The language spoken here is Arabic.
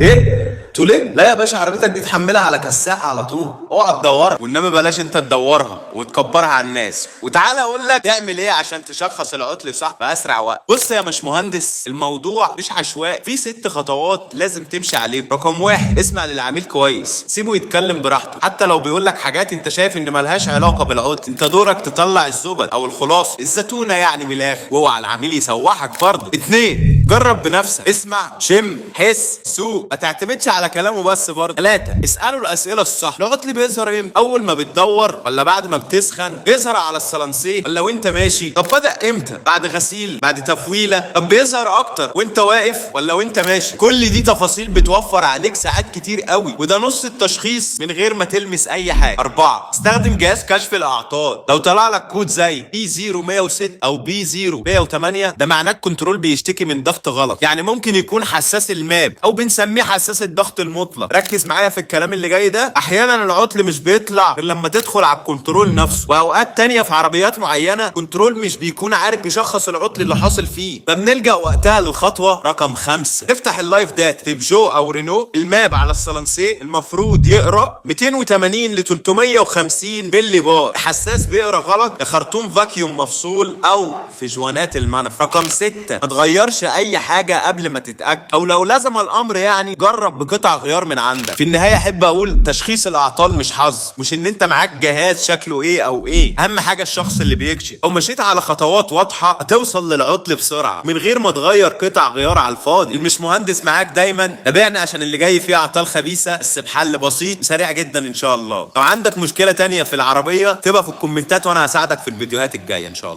ايه؟ تقول ايه؟ لا يا باشا، عربيتك دي تحملها على كساح على طول، اوعى تدورها. والنبي بلاش انت تدورها وتكبرها على الناس. وتعالى اقول لك تعمل ايه عشان تشخص العطل صح في اسرع وقت. بص يا مش مهندس، الموضوع مش عشوائي، في 6 خطوات لازم تمشي عليهم. رقم 1، اسمع للعميل كويس، سيبه يتكلم براحته، حتى لو بيقول لك حاجات انت شايف ان ملهاش علاقه بالعطل. انت دورك تطلع الزبد او الخلاصه، الزتونه يعني من الاخر، واوعى العميل يسوحك برضه. 2، جرب بنفسك، اسمع، شم، حس، سوق، ما تعتمدش على كلامه بس برضه. 3، اساله الاسئله الصح. العطل بيظهر امتى؟ اول ما بتدور ولا بعد ما بتسخن؟ بيظهر على السلنسيه ولا وانت ماشي؟ طب بدأ امتى؟ بعد غسيل؟ بعد تفويله؟ طب بيظهر اكتر وانت واقف ولا وانت ماشي؟ كل دي تفاصيل بتوفر عليك ساعات كتير قوي، وده نص التشخيص من غير ما تلمس اي حاجه. 4، استخدم جهاز كشف الاعطال. لو طلع لك كود زي B0106 او B0108 ده معناه الكنترول بيشتكي من ضغط غلط، يعني ممكن يكون حساس الماب او بنسميه حساس الضغط المطلق. ركز معايا في الكلام اللي جاي ده، احيانا العطل مش بيطلع غير لما تدخل على الكنترول نفسه، واوقات تانية في عربيات معينه كنترول مش بيكون عارف يشخص العطل اللي حاصل فيه. فبنلجأ وقتها للخطوه رقم 5، تفتح اللايف داتا في بيجو او رينو. الماب على السلنسيه المفروض يقرا 280 ل 350 ملي بار، حساس بيقرا غلط يا خرطوم فاكيوم مفصول او في جوانات المنف. رقم 6، ما تغيرش اي حاجه قبل ما تتاكد، او لو لزم الامر يعني جرب بقطع غيار من عندك. في النهايه احب اقول تشخيص الاعطال مش حظ، مش ان انت معاك جهاز شكله ايه او ايه، اهم حاجه الشخص اللي بيكشف. او مشيت على خطوات واضحه هتوصل للعطل بسرعه من غير ما تغير قطع غيار على الفاضي. مش مهندس معاك دايما، تابعنا عشان اللي جاي فيه اعطال خبيثه بس بحل بسيط سريع جدا ان شاء الله. لو عندك مشكله تانية في العربيه تبقى في الكومنتات وانا هساعدك في الفيديوهات الجايه ان شاء الله.